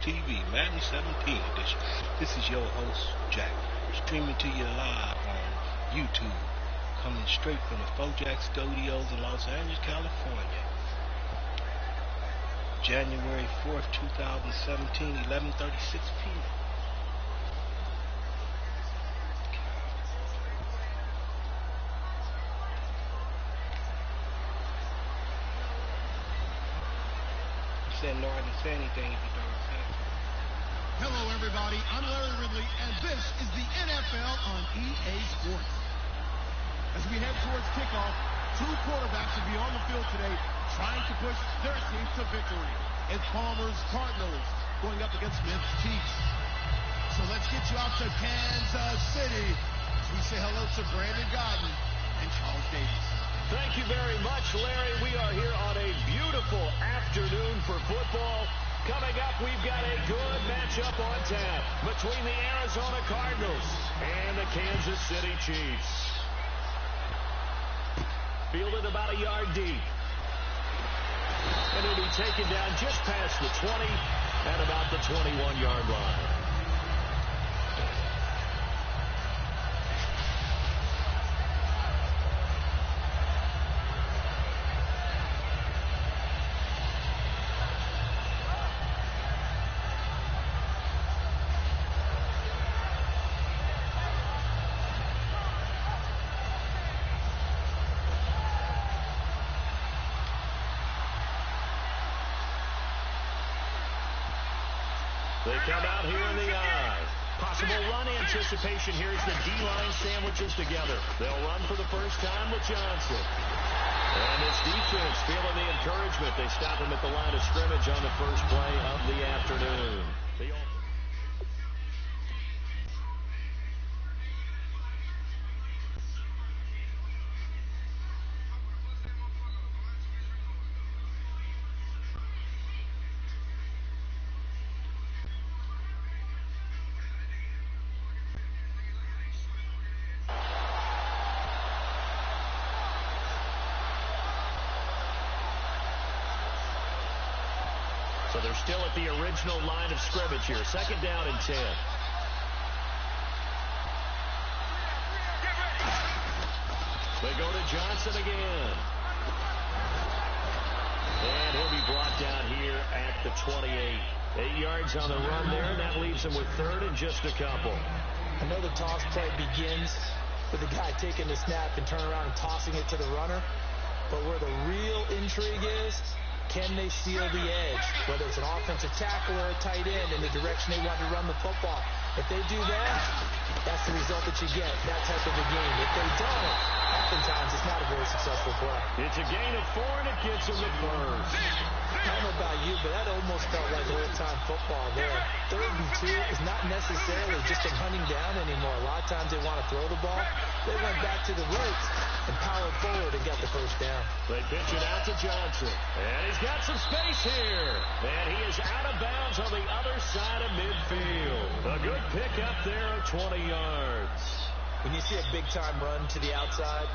TV, Madden 17 edition. This is your host, Jack, streaming to you live on YouTube, coming straight from the Fourjacs Studios in Los Angeles, California. January 4th, 2017, 11:36 p.m. Said no, I didn't say anything if you don't say it. Hello, everybody. I'm Larry Ridley, and this is the NFL on EA Sports. As we head towards kickoff, two quarterbacks will be on the field today trying to push their teams to victory. It's Palmer's Cardinals going up against Memphis Chiefs. So let's get you out to Kansas City as we say hello to Brandon Godden and Charles Davis. Thank you very much, Larry. We are here on a beautiful afternoon for football. Coming up, we've got a good matchup on tap between the Arizona Cardinals and the Kansas City Chiefs. Fielded about a yard deep. And he'll be taken down just past the 20 at about the 21-yard line. They come out here in the eye. Possible run anticipation here as the D-line sandwiches together. They'll run for the first time with Johnson. And this defense feeling the encouragement. They stop him at the line of scrimmage on the first play of the afternoon. So they're still at the original line of scrimmage here. Second down and 10. They go to Johnson again. And he'll be brought down here at the 28. 8 yards on the run there. That leaves him with third and just a couple. Another toss play begins with the guy taking the snap and turning around and tossing it to the runner. But where the real intrigue is, can they seal the edge, whether it's an offensive tackle or a tight end in the direction they want to run the football? If they do that, that's the result that you get, that type of a game. If they don't, oftentimes it's not a very successful play. It's a gain of 4, and it gets them the first. I don't know about you, but that almost felt like old-time football there. 3rd and 2 is not necessarily just a hunting down anymore. A lot of times they want to throw the ball. They went back to the roots and powered forward and got the first down. They pitch it out to Johnson. And he's got some space here. And he is out of bounds on the other side of midfield. A good pick up there of 20 yards. When you see a big-time run to the outside,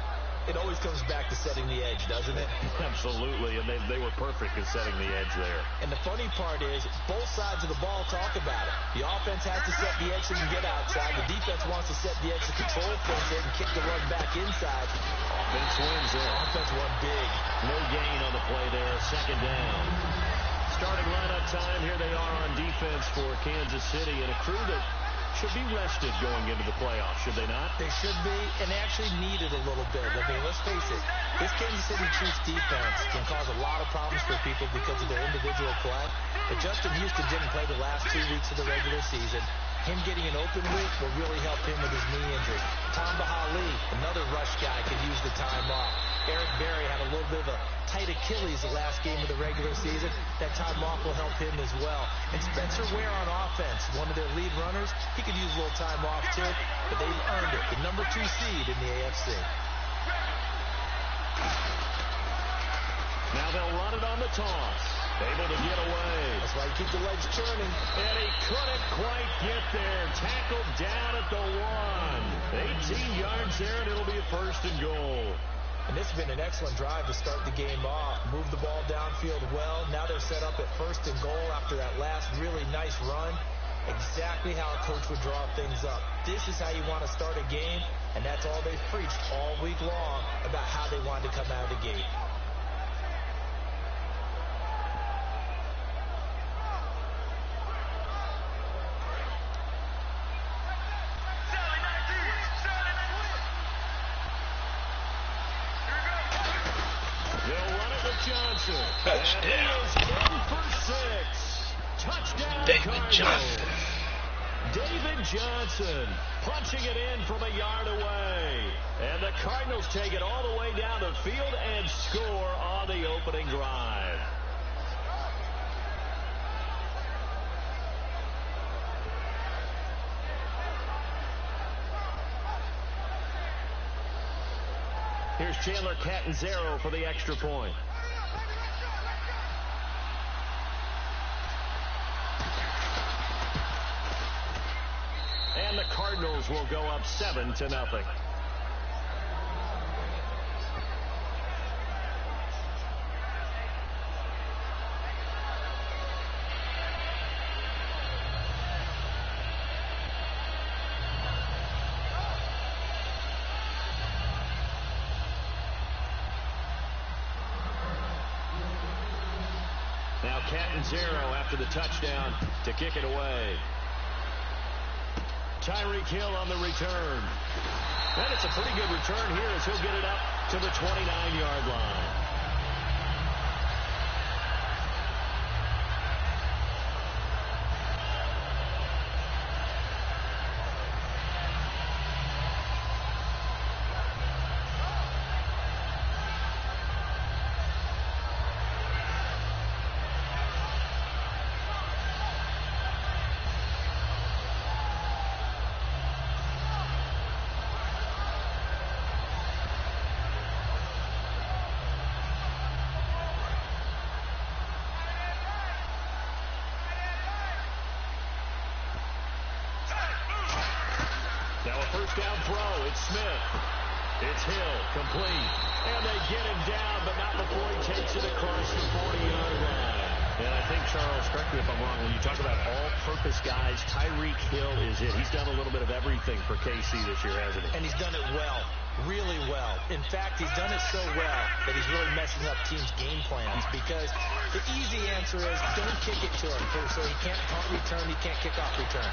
it always comes back to setting the edge, doesn't it? Absolutely, and they were perfect at setting the edge there. And the funny part is, both sides of the ball talk about it. The offense has to set the edge so you can get outside. The defense wants to set the edge to control things and kick the run back inside. Offense wins there. Offense won big. No gain on the play there. Second down. Starting lineup time. Here they are on defense for Kansas City, and a crew that should be rested going into the playoffs, should they not? They should be, and they actually need it a little bit. I mean, let's face it, this Kansas City Chiefs defense can cause a lot of problems for people because of their individual play. But Justin Houston didn't play the last 2 weeks of the regular season. Him getting an open week will really help him with his knee injury. Tom Bahali, another rush guy, could use the time off. Eric Berry had a little bit of a tight Achilles the last game of the regular season. That time off will help him as well. And Spencer Ware on offense, one of their lead runners, he could use a little time off too, but they've earned it. The number 2 seed in the AFC. Now they'll run it on the toss. Able to get away. That's why you keep the legs churning. And he couldn't quite get there. Tackled down at the 1. 18 yards there, and it'll be a 1st and goal. And this has been an excellent drive to start the game off. Move the ball downfield well. Now they're set up at 1st and goal after that last really nice run. Exactly how a coach would draw things up. This is how you want to start a game, and that's all they've preached all week long about how they wanted to come out of the gate. They'll run it with Johnson. Touchdown. And he is in for 6. Touchdown, David Cardinals. Johnson. David Johnson punching it in from a yard away. And the Cardinals take it all the way down the field and score on the opening drive. Here's Chandler Catanzaro for the extra point. And the Cardinals will go up 7-0. Now Catanzaro after the touchdown to kick it away. Tyreek Hill on the return. And it's a pretty good return here as he'll get it up to the 29-yard line. Now a first down throw. It's Smith. It's Hill. Complete. And they get him down, but not before he takes it across the 40-yard line. And I think, Charles, correct me if I'm wrong, when you talk about all-purpose guys, Tyreek Hill is it. He's done a little bit of everything for KC this year, hasn't he? And he's done it well. Really well. In fact, he's done it so well that he's really messing up teams' game plans because the easy answer is don't kick it to him. So he can't punt return, he can't kick off return.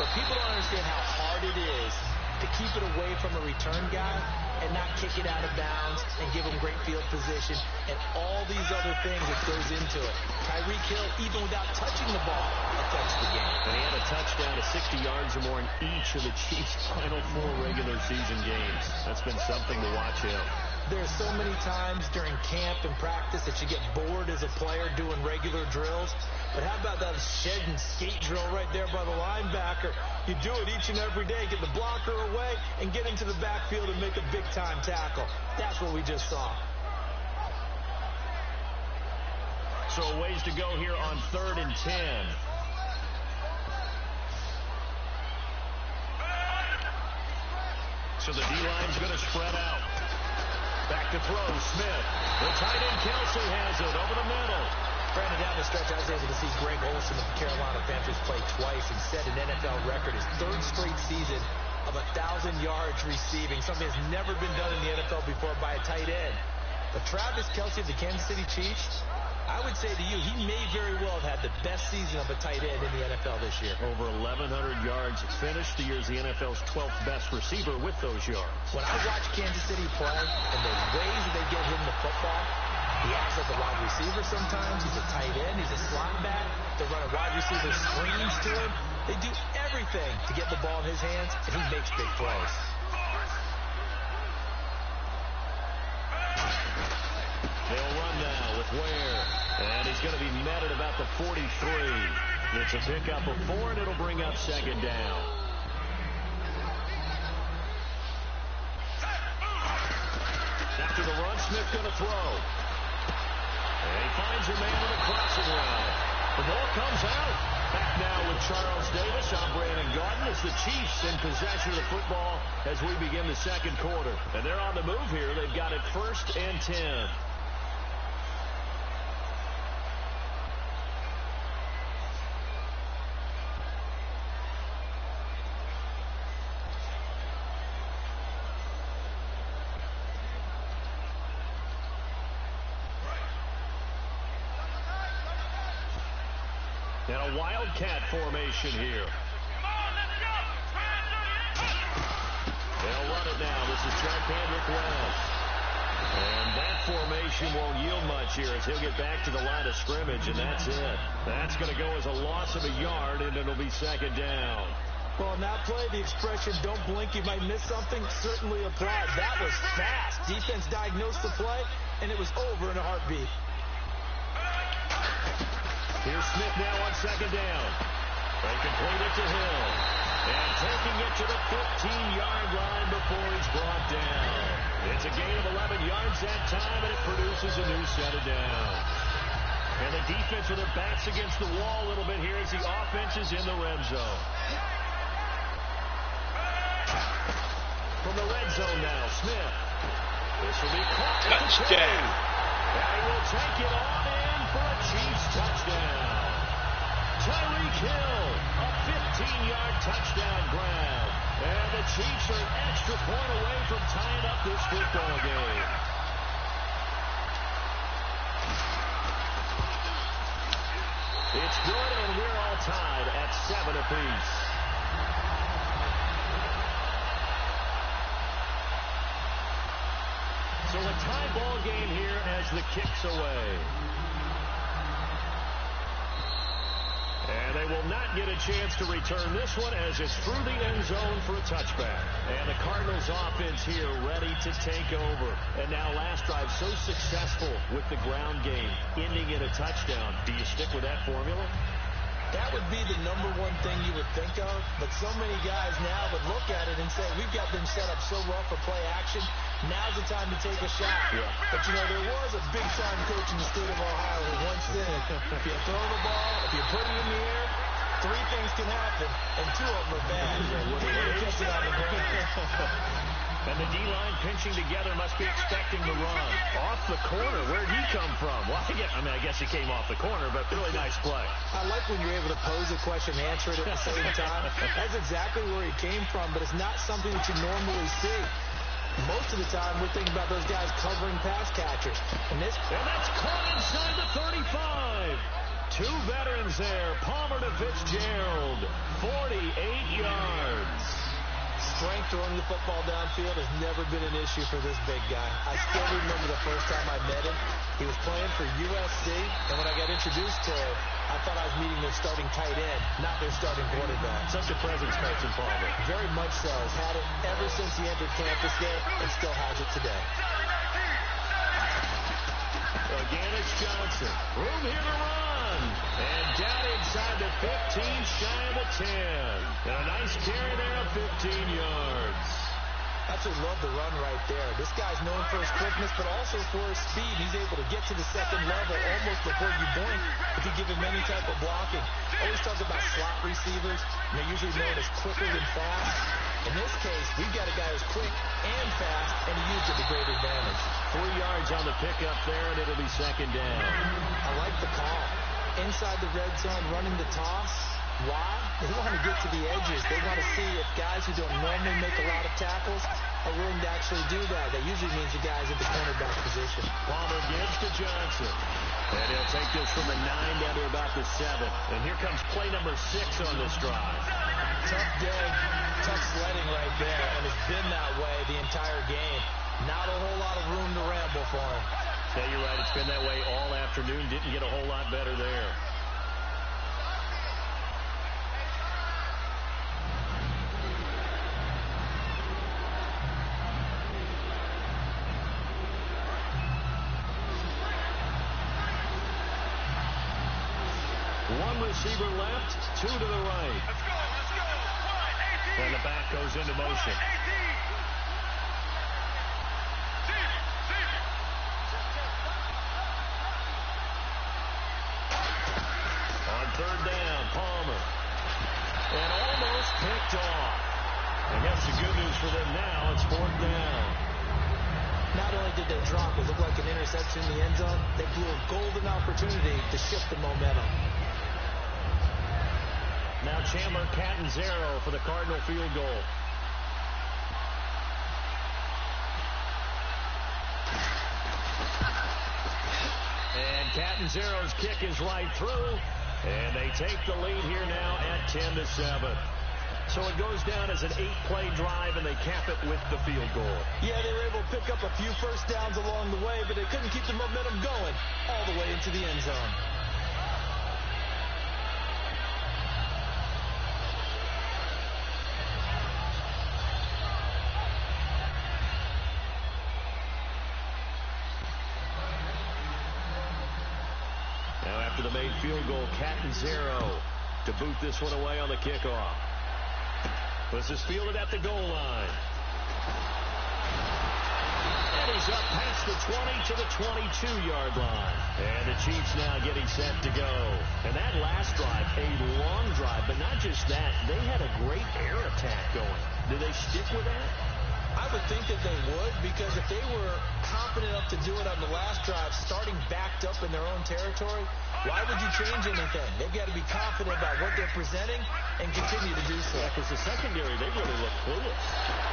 But people don't understand how hard it is to keep it away from a return guy and not kick it out of bounds and give him great field position and all these other things that goes into it. Tyreek Hill, even without touching the ball, affects the game. And he had a touchdown of 60 yards or more in each of the Chiefs' final 4 regular season games. That's been something to watch him. There's so many times during camp and practice that you get bored as a player doing regular drills. But how about that shed and skate drill right there by the linebacker? You do it each and every day, get the blocker away, and get into the backfield and make a big-time tackle. That's what we just saw. So a ways to go here on 3rd and 10. So the D-line's going to spread out. Back to throw, Smith. The tight end Kelsey has it over the middle. Brandon, down the stretch, I was able to see Greg Olsen of the Carolina Panthers play twice and set an NFL record, his 3rd straight season of 1,000 yards receiving, something that's never been done in the NFL before by a tight end. But Travis Kelsey of the Kansas City Chiefs, I would say to you, he may very well have had the best season of a tight end in the NFL this year. Over 1,100 yards, finished the year as the NFL's 12th best receiver with those yards. When I watch Kansas City play and the ways that they get him the football, he acts like a wide receiver sometimes. He's a tight end. He's a slot back. They run a wide receiver screens to him. They do everything to get the ball in his hands, and he makes big plays. They'll run now with Ware. And he's going to be met at about the 43. It's a pickup of 4, and it'll bring up 2nd down. After the run, Smith going to throw. And he finds a man with a crossing route. The ball comes out. Back now with Charles Davis. I'm Brandon Garden. It's the Chiefs in possession of the football as we begin the second quarter. And they're on the move here. They've got it 1st and 10. And a wildcat formation here. They'll run it now. This is Charcandrick West. And that formation won't yield much here as he'll get back to the line of scrimmage, and that's it. That's going to go as a loss of a yard, and it'll be 2nd down. Well, on that play, the expression, don't blink, you might miss something, certainly applies. That was fast. Defense diagnosed the play, and it was over in a heartbeat. Here's Smith now on 2nd down. They complete it to Hill. And taking it to the 15-yard line before he's brought down. It's a gain of 11 yards that time, and it produces a new set of downs. And the defense with their backs against the wall a little bit here as the offense is in the red zone. From the red zone now, Smith. This will be caught. Touchdown. And he will take it on in for a Chiefs touchdown. Tyreek Hill, a 15-yard touchdown grab. And the Chiefs are an extra point away from tying up this football game. It's good, and we're all tied at 7 apiece. So a tie ball game here as the kick's away. And they will not get a chance to return this one as it's through the end zone for a touchback. And the Cardinals offense here ready to take over. And now last drive so successful with the ground game, ending in a touchdown. Do you stick with that formula? That would be the #1 thing you would think of, but so many guys now would look at it and say, we've got them set up so well for play action, now's the time to take a shot. Yeah. But, you know, there was a big-time coach in the state of Ohio who once said, if you throw the ball, if you put it in the air, 3 things can happen, and 2 of them are bad. You're going to catch it on the ground. And the D-line pinching together must be expecting the run. Off the corner. Where'd he come from? Well, I guess he came off the corner, but really nice play. I like when you're able to pose a question and answer it at the same time. That's exactly where he came from, but it's not something that you normally see. Most of the time, we're thinking about those guys covering pass catchers. And that's caught inside the 35. 2 veterans there. Palmer to Fitzgerald. 48 yards. Strength throwing the football downfield has never been an issue for this big guy. I still remember the first time I met him. He was playing for USC, and when I got introduced to him, I thought I was meeting their starting tight end, not their starting quarterback. Such a presence, Mason Palmer. Very much so. He's had it ever since he entered campus there, and still has it today. Again, it's Johnson. Room here to run. And down inside the 15, shy of the 10. And a nice carry there of 15 yards. Absolutely love the run right there. This guy's known for his quickness, but also for his speed. He's able to get to the second level almost before you blink if you give him any type of blocking. Always talk about slot receivers, and they're usually known as quicker than fast. In this case, we've got a guy who's quick and fast, and he used it to great advantage. 4 yards on the pickup there, and it'll be 2nd down. I like the call. Inside the red zone, running the toss. Why? They want to get to the edges. They want to see if guys who don't normally make a lot of tackles are willing to actually do that. That usually means the guy's at the cornerback position. Palmer gives to Johnson. And he'll take this from the 9 down to about the 7. And here comes play number 6 on this drive. Tough day, tough sledding right there, and it's been that way the entire game. Not a whole lot of room to ramble for him. Yeah, you're right. It's been that way all afternoon. Didn't get a whole lot better there. One receiver left, 2 to the right. Let's go. And the back goes into motion. On 3rd down, Palmer. only did they drop it look like an interception in the end zone, they blew a golden opportunity to shift the momentum. Now Chandler Catanzaro for the Cardinal field goal. And Catanzaro's kick is right through. And they take the lead here now at 10-7. So it goes down as an 8-play drive, and they cap it with the field goal. Yeah, they were able to pick up a few first downs along the way, but they couldn't keep the momentum going all the way into the end zone. Now after the made field goal, Catanzaro to boot this one away on the kickoff. This is fielded at the goal line. And he's up past the 20 to the 22-yard line. And the Chiefs now getting set to go. And that last drive, a long drive, but not just that. They had a great air attack going. Do they stick with that? I would think that they would, because if they were confident enough to do it on the last drive, starting backed up in their own territory, why would you change anything? They've got to be confident about what they're presenting and continue to do so. Yeah, because the secondary, they really look clueless.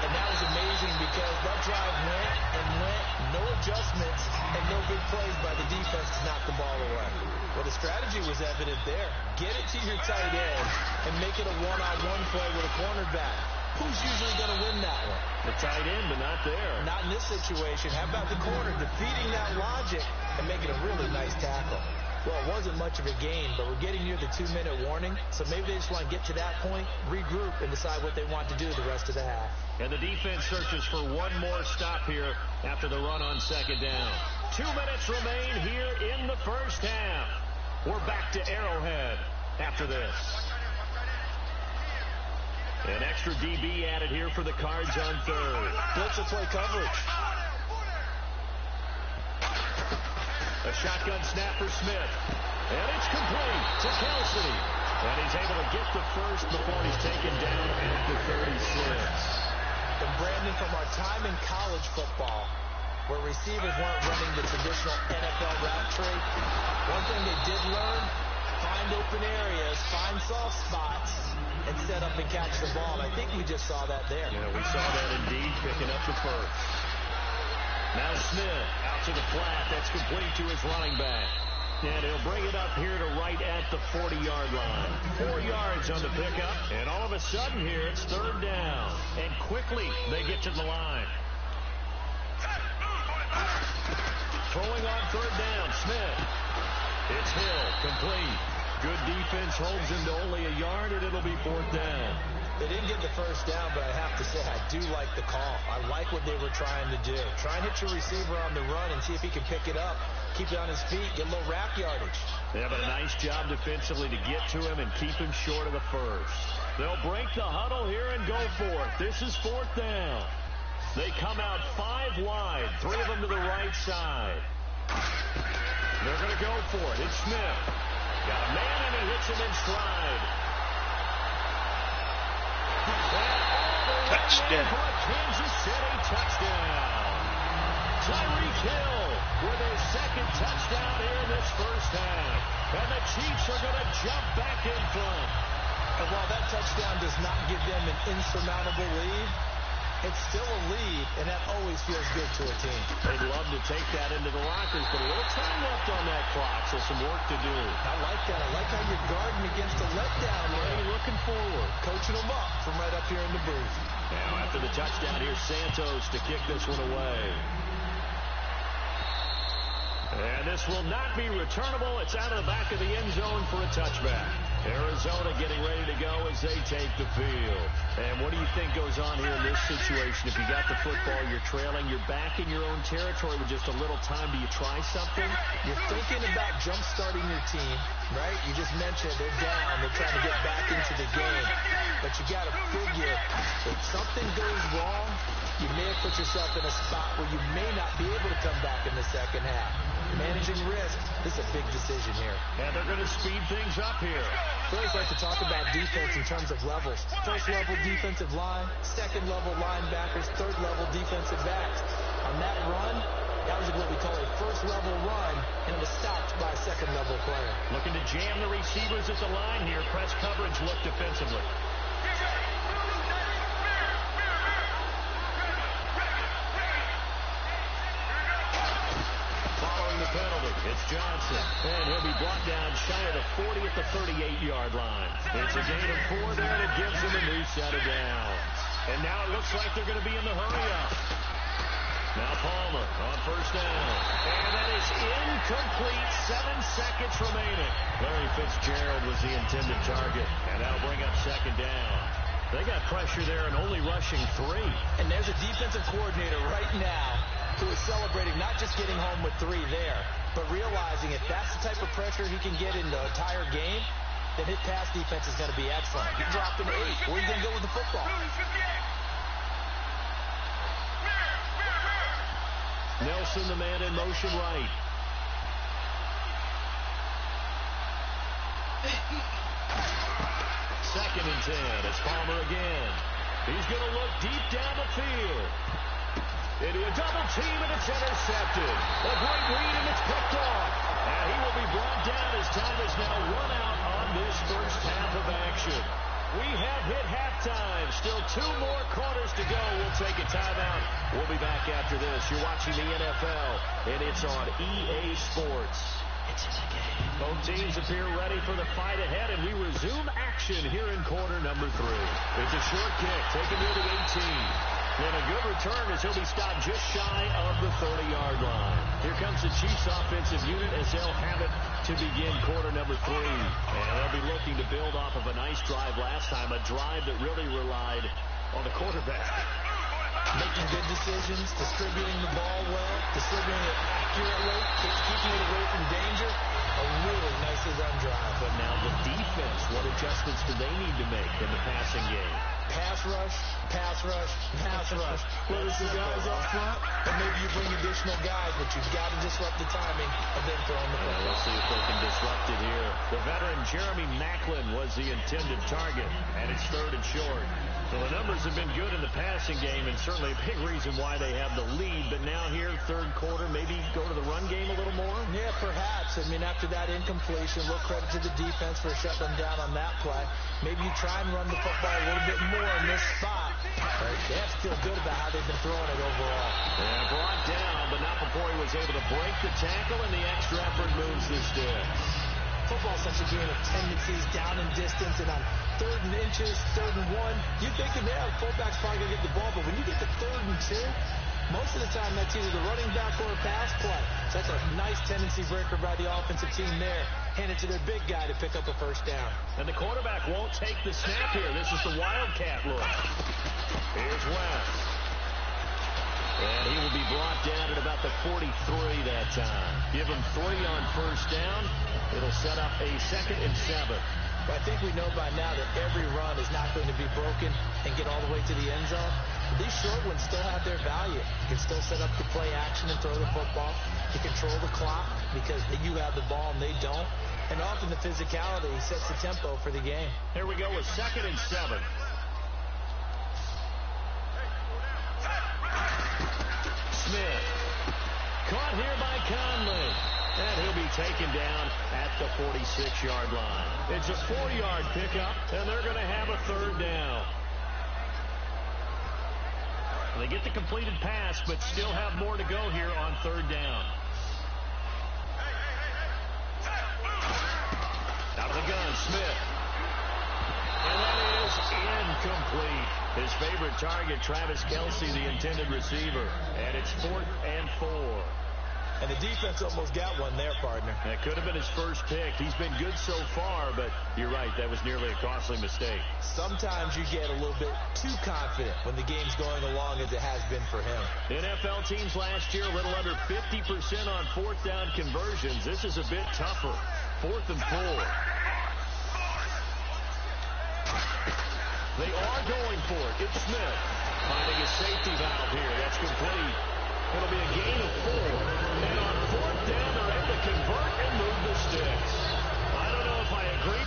And that was amazing because that drive went and went, no adjustments, and no big plays by the defense to knock the ball away. Well, the strategy was evident there. Get it to your tight end and make it a one-on-one play with a cornerback. Who's usually going to win that one? The tight end, but not there. Not in this situation. How about the corner defeating that logic and making a really nice tackle? Well, it wasn't much of a gain, but we're getting near the 2-minute warning, so maybe they just want to get to that point, regroup, and decide what they want to do the rest of the half. And the defense searches for one more stop here after the run on second down. 2 minutes remain here in the first half. We're back to Arrowhead after this. An extra DB added here for the Cards on third. Blitz will play coverage. A shotgun snap for Smith. And it's complete to Kelsey. And he's able to get the first before he's taken down at the 36. And Brandon, from our time in college football, where receivers weren't running the traditional NFL route tree, one thing they did learn, find open areas, find soft spots, and set up and catch the ball. I think we just saw that there. Yeah, we saw that indeed, picking up the first. Now Smith out to the flat. That's complete to his running back. And he'll bring it up here to right at the 40-yard line. 4 yards on the pickup. And all of a sudden here, it's third down. And quickly, they get to the line. Throwing on third down, Smith. It's Hill, complete. Good defense holds him to only a yard, and it'll be fourth down. They didn't get the first down, but I have to say I do like the call. I like what they were trying to do. Try and hit your receiver on the run and see if he can pick it up. Keep it on his feet, get a little wrap yardage. They have a nice job defensively to get to him and keep him short of the first. They'll break the huddle here and go for it. This is fourth down. They come out 5 wide, 3 of them to the right side. They're going to go for it. It's Smith. Got a man, and he hits him in stride. Touchdown. For a Kansas City touchdown. Tyreek Hill with his second touchdown here in this first half. And the Chiefs are going to jump back in front. And while that touchdown does not give them an insurmountable lead, it's still a lead, and that always feels good to a team. They'd love to take that into the lockers, but a little time left on that clock, so some work to do. I like that. I like how you're guarding against a letdown. Already looking forward. Coaching them up from right up here in the booth. Now, after the touchdown, here's Santos to kick this one away. And this will not be returnable. It's out of the back of the end zone for a touchback. Arizona getting ready to go as they take the field. And what do you think goes on here in this situation? If you got the football, you're trailing, you're back in your own territory with just a little time. Do you try something? You're thinking about jump-starting your team, right? You just mentioned they're down. They're trying to get back into the game. But you got to figure if something goes wrong, you may have put yourself in a spot where you may not be able to come back in the second half. Managing risk, this is a big decision here. And they're going to speed things up here. We always like to talk about defense in terms of levels. First level defensive line, second level linebackers, third level defensive backs. On that run, That was what we call a first-level run, and it was stopped by a second-level player. Looking to jam the receivers at the line here. Press coverage look defensively. Following the penalty, it's Johnson. And he'll be brought down shy of the 40 at the 38-yard line. It's a gain of 4 there, and it gives him a new set of downs. And now it looks like they're going to be in the hurry-up. Now Palmer on first down. And that is incomplete. 7 seconds remaining. Larry Fitzgerald was the intended target. And that'll bring up second down. They got pressure there and only rushing 3. And there's a defensive coordinator right now who is celebrating not just getting home with 3 there, but realizing if that's the type of pressure he can get in the entire game, then his pass defense is going to be excellent. He dropped an 8. Where are you going to go with the football? Nelson, the man in motion right. Second and 10. It's Palmer again. He's going to look deep down the field. Into a double team, and it's intercepted. A great read, and it's picked off. And he will be brought down as time is now run out on this first half of action. We have hit halftime. Still 2 more quarters to go. We'll take a timeout. We'll be back after this. You're watching the NFL, and it's on EA Sports. Both teams appear ready for the fight ahead, and we resume action here in quarter number 3. It's a short kick taken near the 18. And a good return as he'll be stopped just shy of the 30-yard line. Here comes the Chiefs offensive unit as they'll have it to begin quarter number 3. And they'll be looking to build off of a nice drive last time, a drive that really relied on the quarterback. Making good decisions, distributing the ball well, distributing it accurately, keeping it away from danger. A really nicely run drive. But now the defense, what adjustments do they need to make in the passing game? Pass rush, pass rush, pass rush. Whether it's the guys up front, or maybe you bring additional guys, but you've got to disrupt the timing of them throwing the football. We'll see if they can disrupt it here. The veteran Jeremy Maclin was the intended target, and it's third and short. So the numbers have been good in the passing game, and certainly a big reason why they have the lead. But now here, third quarter, maybe go to the run game a little more? Yeah, perhaps. I mean, after that incompletion, a little credit to the defense for shutting them down on that play. Maybe you try and run the football a little bit more in this spot. They have to feel good about how they've been throwing it overall. Yeah, brought down, but not before he was able to break the tackle, and the extra effort moves the sticks. Football's such a game of tendencies, down in distance, and on 3rd and inches, 3rd and 1, you're thinking, yeah, the fullback's probably going to get the ball, but when you get to 3rd and 2, most of the time that's either the running back or a pass play. So that's a nice tendency breaker by the offensive team there. Hand it to their big guy to pick up a first down. And the quarterback won't take the snap here. This is the Wildcat look. Here's West. And he will be brought down at about the 43 that time. Give him 3 on first down. It'll set up a 2nd and 7. But I think we know by now that every run is not going to be broken and get all the way to the end zone. But these short ones still have their value. You can still set up the play action and throw the football. You control the clock because you have the ball and they don't. And often the physicality sets the tempo for the game. Here we go with 2nd and 7. Smith. Caught here by Conley. And he'll be taken down at the 46-yard line. It's a 4-yard pickup, and they're going to have a 3rd down. They get the completed pass, but still have more to go here on 3rd down. Out of the gun, Smith. And that is incomplete. His favorite target, Travis Kelce, the intended receiver. And it's 4th and 4. And the defense almost got one there, partner. That could have been his first pick. He's been good so far, but you're right, that was nearly a costly mistake. Sometimes you get a little bit too confident when the game's going along as it has been for him. NFL teams last year, a little under 50% on 4th down conversions. This is a bit tougher. 4th and 4. They are going for it. It's Smith finding a safety valve here. That's complete. It'll be a gain of 4. And on 4th down, they're able to convert and move the sticks. I don't know if I agree.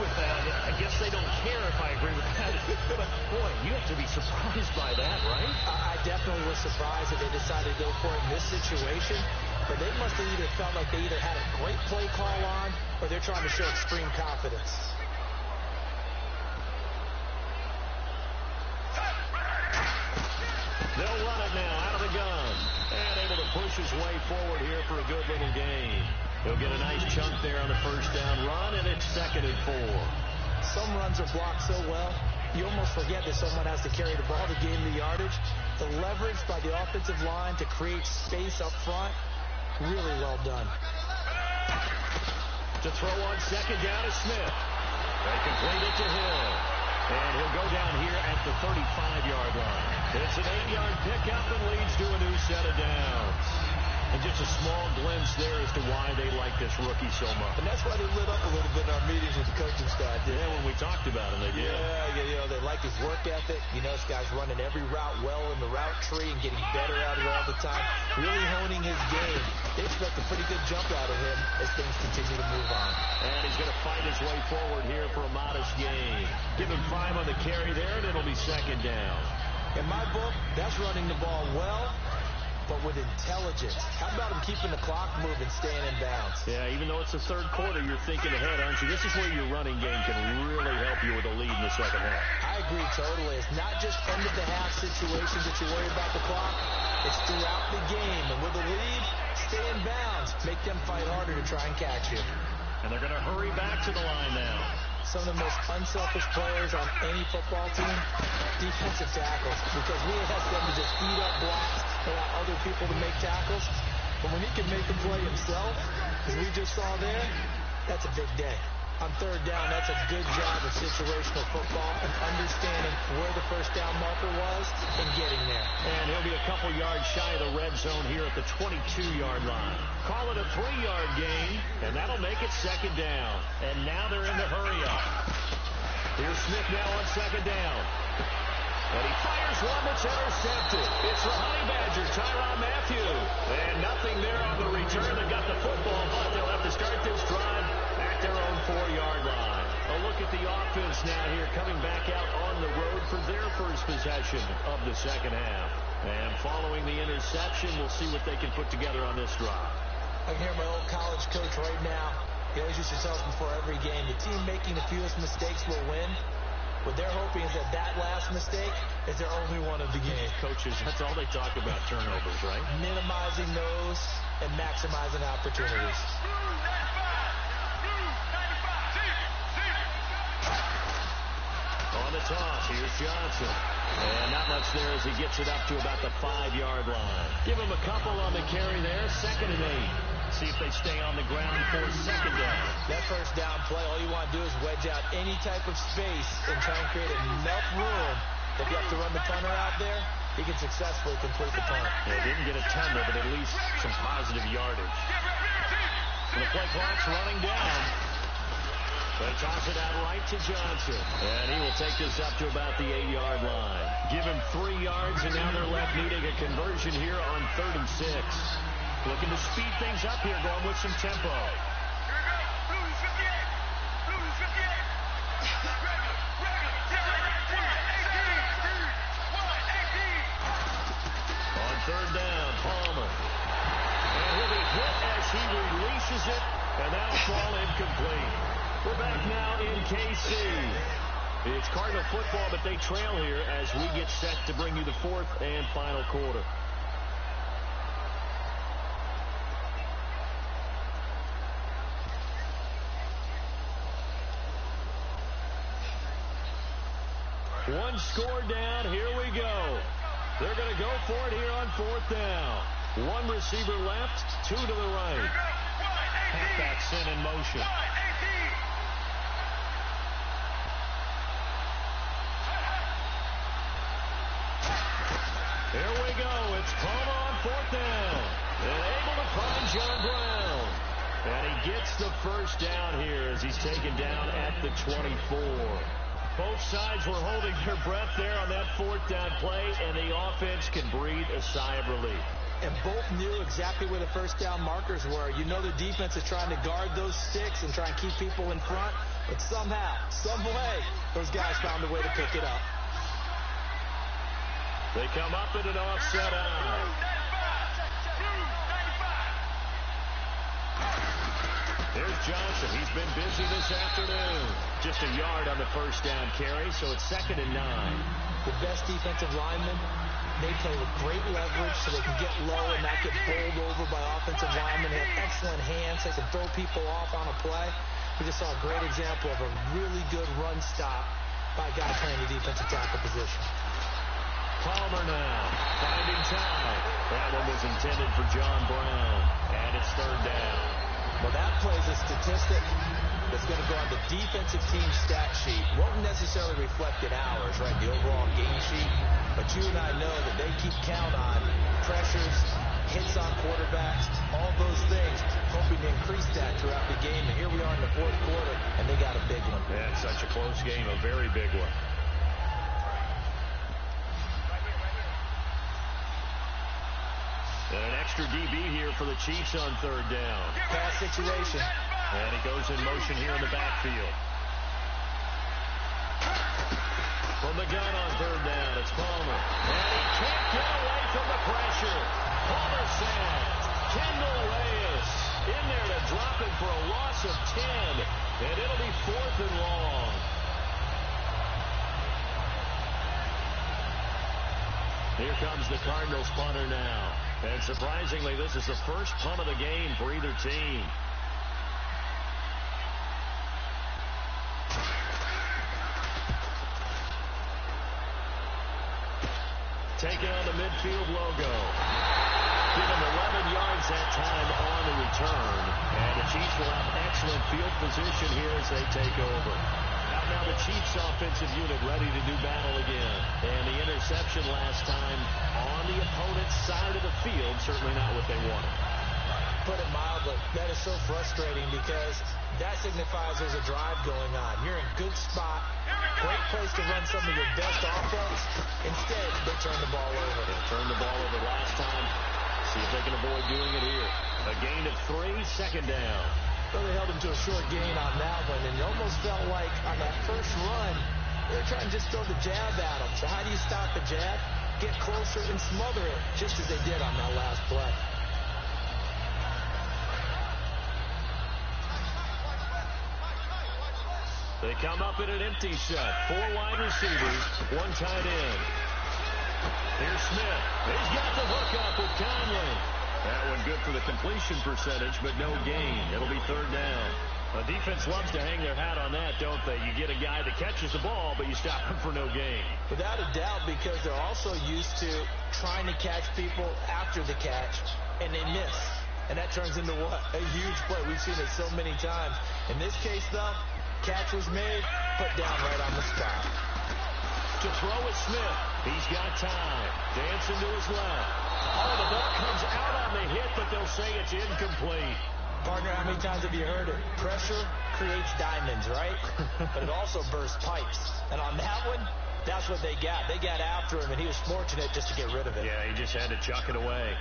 With that, I guess they don't care if I agree with that. But, boy, you have to be surprised by that, right? I definitely was surprised that they decided to go for it in this situation. But they must have either felt like they either had a great play call on or they're trying to show extreme confidence. They'll run it now out of the gun. And able to push his way forward here for a good little gain. He'll get a nice chunk there on the first down run, and it's 2nd and 4. Some runs are blocked so well, you almost forget that someone has to carry the ball to gain the yardage. The leverage by the offensive line to create space up front, really well done. To throw on 2nd down is Smith. They complete it to Hill. And he'll go down here at the 35-yard line. It's an 8-yard pickup and leads to a new set of downs. And just a small glimpse there as to why they like this rookie so much. And that's why they lit up a little bit in our meetings with the coaching staff. Yeah, when we talked about him, they did. Yeah, they like his work ethic. You know, this guy's running every route well in the route tree and getting better at it all the time. Really honing his game. They expect a pretty good jump out of him as things continue to move on. And he's going to fight his way forward here for a modest gain. Give him 5 on the carry there, and it'll be 2nd down. In my book, that's running the ball well, but with intelligence. How about him keeping the clock moving, staying in bounds? Yeah, even though it's the 3rd quarter, you're thinking ahead, aren't you? This is where your running game can really help you with a lead in the 2nd half. I agree totally. It's not just end-of-the-half situations that you worry about the clock. It's throughout the game. And with a lead, stay in bounds. Make them fight harder to try and catch you. And they're going to hurry back to the line now. Some of the most unselfish players on any football team, defensive tackles, because we ask them to just eat up blocks, allow other people to make tackles. But when he can make a play himself, as we just saw there, that's a big day. On 3rd down, that's a good job of situational football and understanding where the first down marker was and getting there. And he'll be a couple yards shy of the red zone here at the 22-yard line. Call it a 3-yard gain, and that'll make it 2nd down. And now they're in the hurry up. Here's Smith now on 2nd down. And he fires one that's intercepted. It's the Honey Badger, Tyrann Mathieu. And nothing there on the return. They got the football, but they'll have to start this drive at their own 4-yard line. A look at the offense now here, coming back out on the road for their first possession of the 2nd half. And following the interception, we'll see what they can put together on this drive. I can hear my old college coach right now. He always used to tell us before every game, the team making the fewest mistakes will win. What they're hoping is that last mistake is their only one of the game. Coaches, that's all they talk about, turnovers, right? Minimizing those and maximizing opportunities. On the toss, here's Johnson. And not much there as he gets it up to about the 5-yard line. Give him a couple on the carry there, 2nd and 8. See if they stay on the ground for 2nd down. That first down play, all you want to do is wedge out any type of space and try and create enough room. If you have to run the punter out there, he can successfully complete the punt. Yeah, didn't get a ton there, but at least some positive yardage. And the play clock's running down. They toss it out right to Johnson. And he will take this up to about the 8-yard line. Give him 3 yards, and now they're left needing a conversion here on 3rd and 6. Looking to speed things up here, going with some tempo. Here we go. Blues 58. Blues 58. On 3rd down, Palmer. And he'll be hit as he releases it, and that'll fall incomplete. We're back now in KC. It's Cardinal football, but they trail here as we get set to bring you the 4th and final quarter. One score down. Here we go. They're going to go for it here on 4th down. One receiver left, 2 to the right. Halfback sent in motion. Here we go. It's Palmer on 4th down. And able to find John Brown. And he gets the first down here as he's taken down at the 24. Both sides were holding their breath there on that 4th down play, and the offense can breathe a sigh of relief. And both knew exactly where the first down markers were. You know the defense is trying to guard those sticks and try and keep people in front. But somehow, some way, those guys found a way to pick it up. They come up in an offset eye. Here's Johnson. He's been busy this afternoon. Just a yard on the first down carry, so it's 2nd and 9. The best defensive linemen, they play with great leverage so they can get low and not get bowled over by offensive linemen. They have excellent hands. They can throw people off on a play. We just saw a great example of a really good run stop by a guy playing the defensive tackle position. Palmer now, finding time. That one was intended for John Brown, and it's 3rd down. Well, that plays a statistic that's going to go on the defensive team stat sheet. Won't necessarily reflect in ours, right, the overall game sheet. But you and I know that they keep count on pressures, hits on quarterbacks, all those things, hoping to increase that throughout the game. And here we are in the 4th quarter, and they got a big one. Yeah, it's such a close game, a very big one. And an extra DB here for the Chiefs on 3rd down. Pass situation. And he goes in motion here in the backfield. From the gun on 3rd down, it's Palmer. And he can't get away from the pressure. Palmer sacks. Kendall Reyes in there to drop it for a loss of 10. And it'll be 4th and long. Here comes the Cardinals punter now. And surprisingly, this is the first punt of the game for either team. Taking on the midfield logo. Given 11 yards that time on the return. And the Chiefs will have excellent field position here as they take over. Out now the Chiefs offensive unit ready to do battle again. And the interception last time on the opponent's side of the field, certainly not what they wanted. Put it mildly, that is so frustrating because that signifies there's a drive going on. You're in a good spot, great place to run some of your best offense. Instead, they turn the ball over. They turned the ball over last time. See if they can avoid doing it here. A gain of 3, 2nd down. Really held him to a short gain on that one, and it almost felt like on that first run, they were trying to just throw the jab at him. So how do you stop the jab? Get closer and smother it, just as they did on that last play. They come up in an empty set. 4 wide receivers, 1 tight end. Here's Smith. He's got the hook up with Conley. That one good for the completion percentage, but no gain. It'll be 3rd down. A defense loves to hang their hat on that, don't they? You get a guy that catches the ball, but you stop him for no gain. Without a doubt, because they're also used to trying to catch people after the catch, and they miss. And that turns into what? A huge play. We've seen it so many times. In this case, though, catch was made, put down right on the spot. To throw is Smith. He's got time. Dancing to his left. Oh, the ball comes out on the hit, but they'll say it's incomplete. Partner, how many times have you heard it? Pressure creates diamonds, right? But it also bursts pipes. And on that one, that's what they got. They got after him, and he was fortunate just to get rid of it. Yeah, he just had to chuck it away.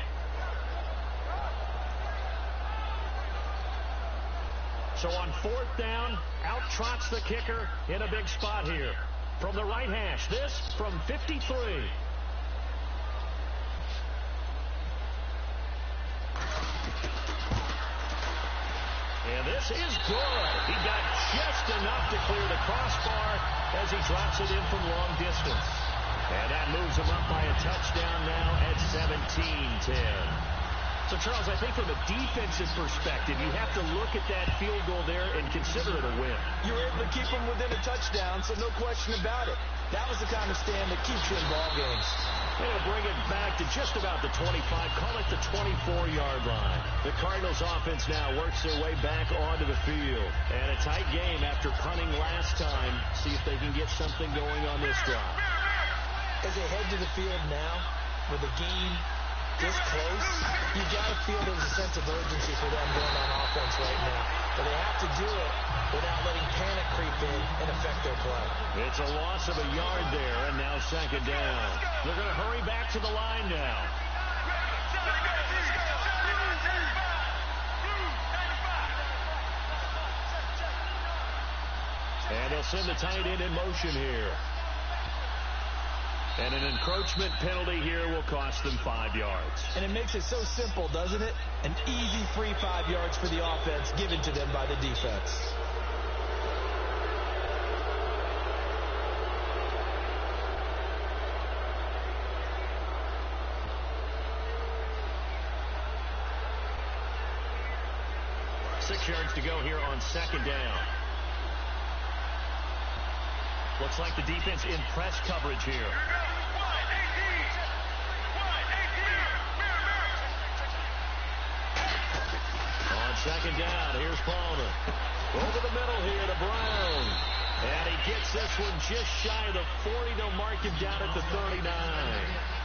So on 4th down, out trots the kicker in a big spot here. From the right hash, this from 53. And this is good. He got just enough to clear the crossbar as he drops it in from long distance. And that moves him up by a touchdown now at 17-10. So, Charles, I think from a defensive perspective, you have to look at that field goal there and consider it a win. You were able to keep him within a touchdown, so no question about it. That was the kind of stand that keeps you in ball games. They'll bring it back to just about the 25, call it the 24-yard line. The Cardinals offense now works their way back onto the field. And a tight game after punting last time. See if they can get something going on this drive. As they head to the field now, with the game this close, you got to feel there's a sense of urgency for them going on offense right now. But they have to do it without letting panic creep in and affect their play. It's a loss of a yard there, and now 2nd down. They're going to hurry back to the line now. And they'll send the tight end in motion here. And an encroachment penalty here will cost them 5 yards. And it makes it so simple, doesn't it? An easy free 5 yards for the offense given to them by the defense. Six yards to go here on second down. Looks like the defense in press coverage here. On second down, here's Palmer. Over the middle here to Brown. And he gets this one just shy of the 40. They'll mark him down at the 39.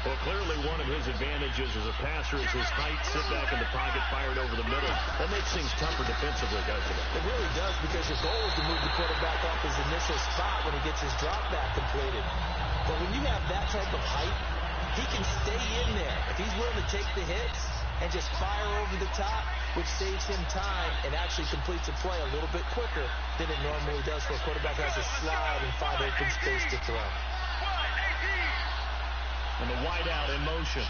Well, clearly one of his advantages as a passer is his height. Sit back in the pocket, fired over the middle. That makes things tougher defensively, doesn't it? It really does, because your goal is to move the quarterback off his initial spot when he gets his drop back completed. But when you have that type of height, he can stay in there. If he's willing to take the hits and just fire over the top, which saves him time and actually completes a play a little bit quicker than it normally does for a quarterback who has to slide and find open space to throw. And the wide out in motion.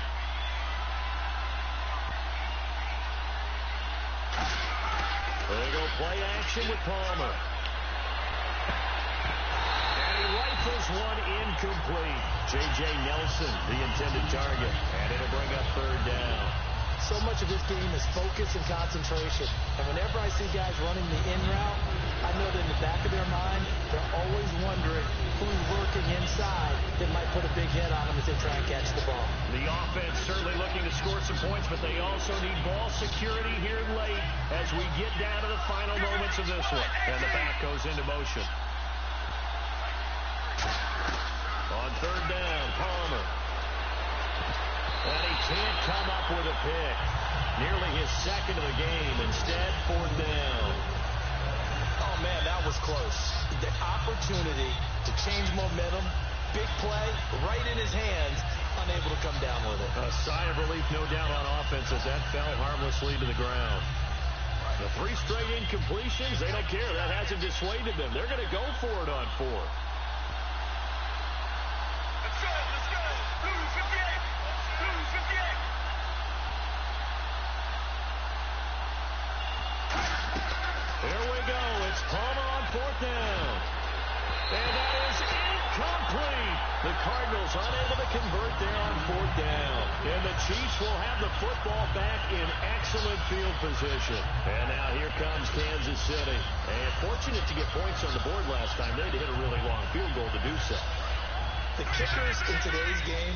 There they go, play action with Palmer. And he rifles one incomplete. J.J. Nelson, the intended target. And it'll bring up third down. So much of this game is focus and concentration. And whenever I see guys running the in route, I know that in the back of their mind, they're always wondering who's working inside that might put a big hit on them as they try and catch the ball. The offense certainly looking to score some points, but they also need ball security here late as we get down to the final moments of this one. And the back goes into motion. On third down, Palmer. And he can't come up with a pick. Nearly his second of the game. Instead, fourth down. Oh, man, that was close. The opportunity to change momentum, big play, right in his hands, unable to come down with it. A sigh of relief, no doubt, on offense as that fell harmlessly to the ground. The 3 straight incompletions, they don't care. That hasn't dissuaded them. They're going to go for it on fourth. Let's go, let's go. Blue 58. Blue 58. Here we go. It's Palmer on fourth down. And that is incomplete. The Cardinals unable to convert there on fourth down. And the Chiefs will have the football back in excellent field position. And now here comes Kansas City. And fortunate to get points on the board last time. They had to hit a really long field goal to do so. The kickers in today's game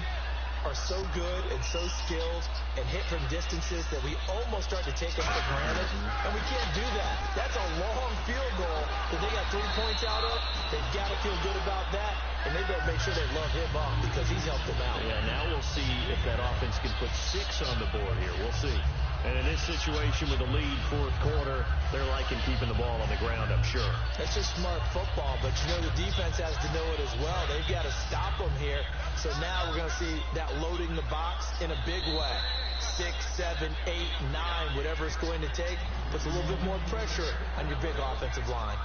are so good and so skilled and hit from distances that we almost start to take them for granted, and we can't do that. That's a long field goal that they got 3 points out of. They've got to feel good about that, and they better make sure they love him up because he's helped them out. Yeah, now we'll see if that offense can put 6 on the board here. We'll see. And in this situation with the lead fourth quarter, they're liking keeping the ball on the ground, I'm sure. That's just smart football, but you know the defense has to know it as well. They've got to stop them here. So now we're going to see that loading the box in a big way. 6, 7, 8, 9, whatever it's going to take, puts a little bit more pressure on your big offensive line.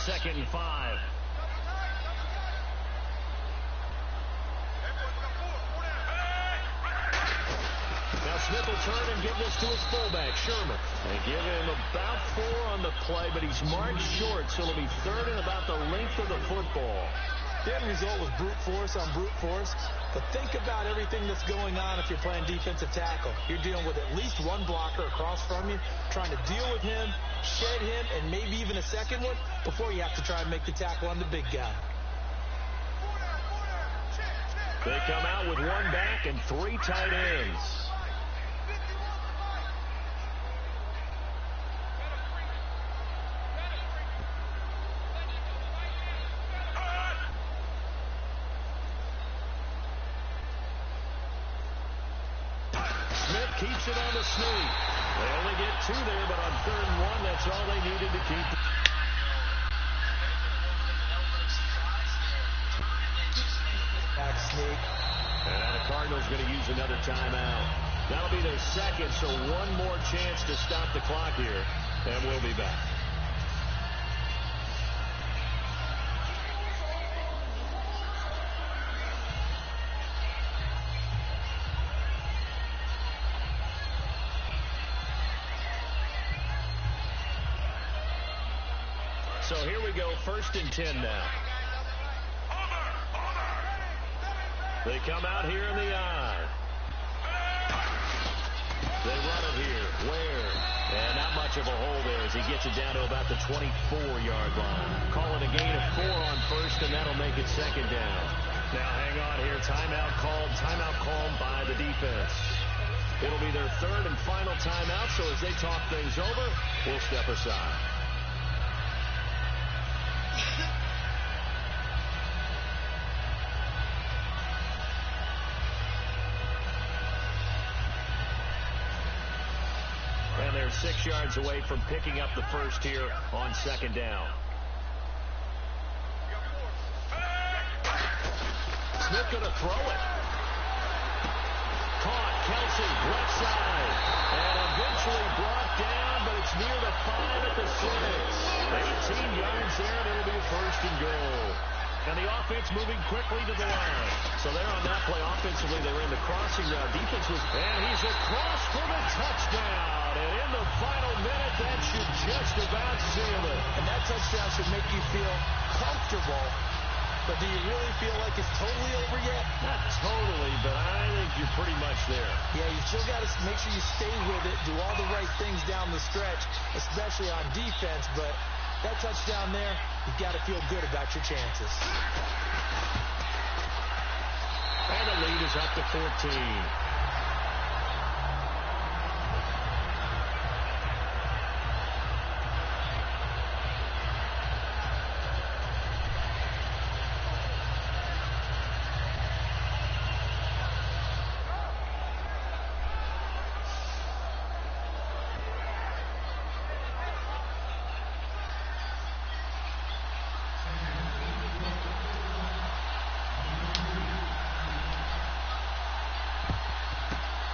Second and 5. Now Smith will turn and give this to his fullback, Sherman. They give him about 4 on the play, but he's marked short, so it'll be third and about the length of the football. The end result was brute force on brute force, but think about everything that's going on if you're playing defensive tackle. You're dealing with at least one blocker across from you, trying to deal with him, shed him, and maybe even a second one before you have to try and make the tackle on the big guy. They come out with 1 back and 3 tight ends. Smith keeps it on the sneak. They only get 2 there, but on 3rd and 1, that's all they needed to keep. technique. And now the Cardinals going to use another timeout. That'll be their second, so one more chance to stop the clock here, and we'll be back. So here we go, 1st and 10 now. They come out here in the I. They run it here. Where? And not much of a hole there as he gets it down to about the 24-yard line. Call it a gain of 4 on 1st, and that'll make it 2nd down. Now hang on here. Timeout called by the defense. It'll be their 3rd and final timeout, so as they talk things over, we'll step aside. And they're 6 yards away from picking up the first here on 2nd down. Smith going to throw it. Caught. Kelsey, left side. And eventually brought down, but it's near the 5 at the 6. 18 yards there, and it'll be a 1st and goal. And the offense moving quickly to the line. So there on that play, offensively, they were in the crossing route. Defense was, and he's across for the touchdown. And in the final minute, that should just about seal it. And that touchdown should make you feel comfortable. But do you really feel like it's totally over yet? Not totally, but I think you're pretty much there. Yeah, you still got to make sure you stay with it, do all the right things down the stretch, especially on defense. But that touchdown there, you've got to feel good about your chances. And the lead is up to 14.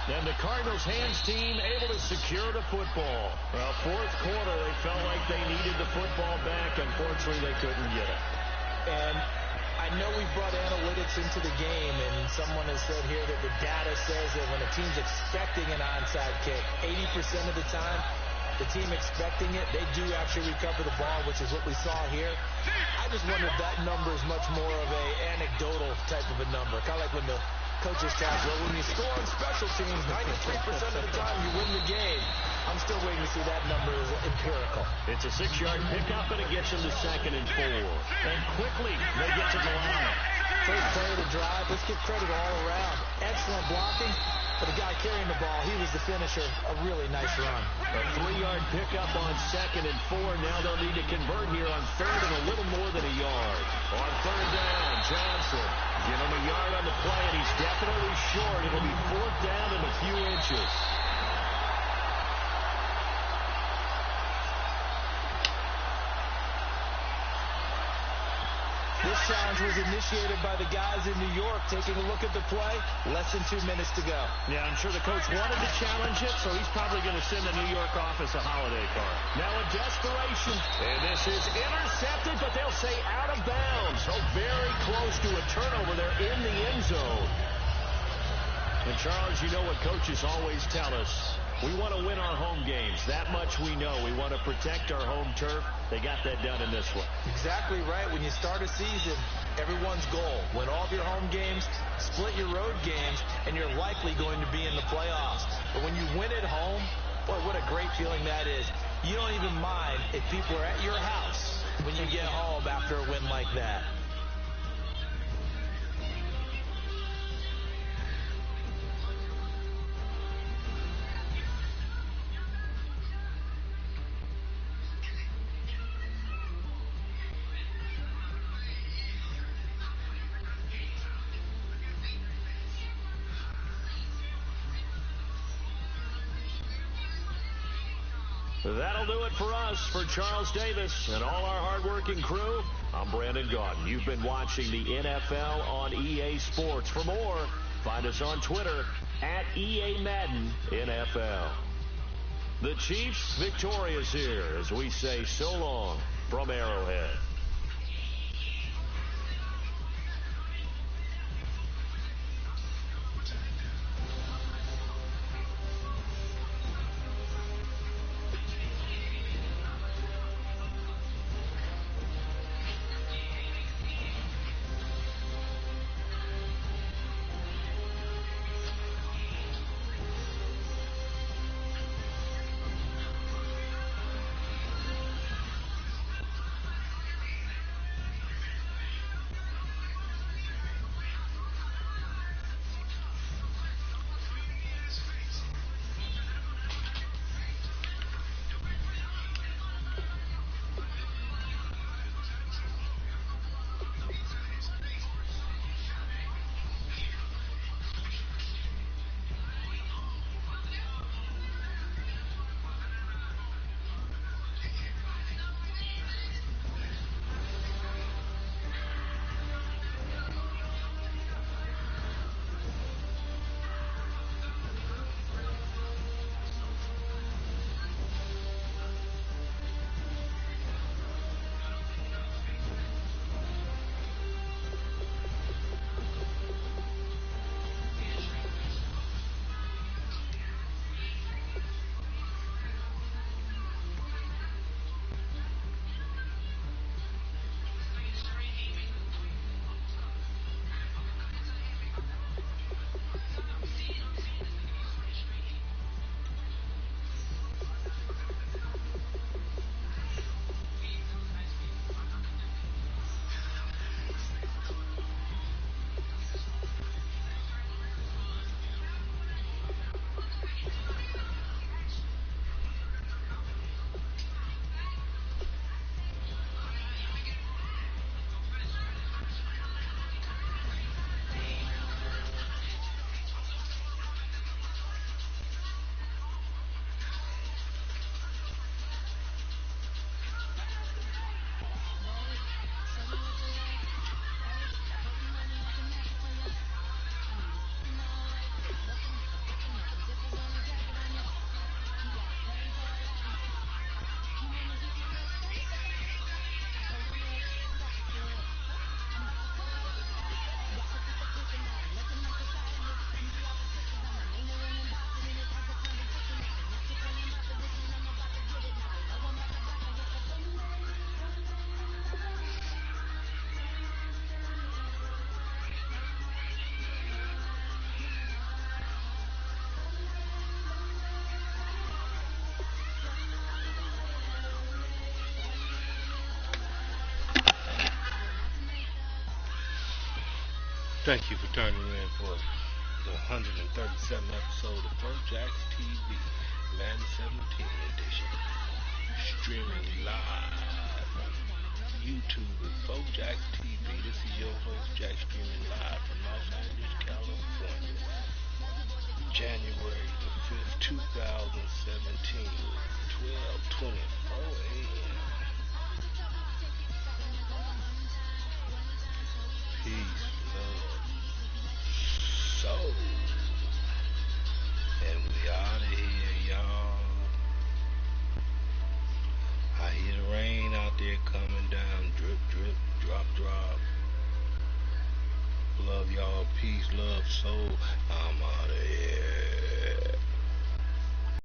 And the Cardinals hands team able to secure the football. Well, 4th quarter, they felt like they needed the football back. Unfortunately, they couldn't get it. And I know we brought analytics into the game, and someone has said here that the data says that when a team's expecting an onside kick, 80% of the time, the team expecting it, they do actually recover the ball, which is what we saw here. I just wonder if that number is much more of a anecdotal type of a number. Kind of like when the coaches tell us, well, when you score on special teams, 93% of the time you win the game. I'm still waiting to see that number is empirical. It's a 6-yard pickup, and it gets them to 2nd and 4. And quickly, they get to the line. First play of the drive. Let's give credit all around. Excellent blocking. For the guy carrying the ball, he was the finisher. A really nice run. A 3-yard pickup on 2nd and 4. Now they'll need to convert here on 3rd and a little more than a yard. On 3rd down, Johnson. Give him a yard on the play, and he's definitely short. It'll be 4th down and a few inches. This challenge was initiated by the guys in New York. Taking a look at the play, less than 2 minutes to go. Yeah, I'm sure the coach wanted to challenge it, so he's probably going to send the New York office a holiday card. Now a desperation, and this is intercepted, but they'll say out of bounds. So very close to a turnover there in the end zone. And Charles, you know what coaches always tell us. We want to win our home games. That much we know. We want to protect our home turf. They got that done in this one. Exactly right. When you start a season, everyone's goal, win all of your home games, split your road games, and you're likely going to be in the playoffs. But when you win at home, boy, what a great feeling that is. You don't even mind if people are at your house when you get home after a win like that. That'll do it for us. For Charles Davis and all our hardworking crew, I'm Brandon Gaudin. You've been watching the NFL on EA Sports. For more, find us on Twitter at EA Madden NFL. The Chiefs victorious here as we say so long from Arrowhead. Thank you for turning in for the 137th episode of Fourjacs TV, Madden 17 edition. Streaming live on YouTube at Fourjacs TV. This is your host, Jack, streaming live from Los Angeles, California. January the 5th, 2017, 12:25.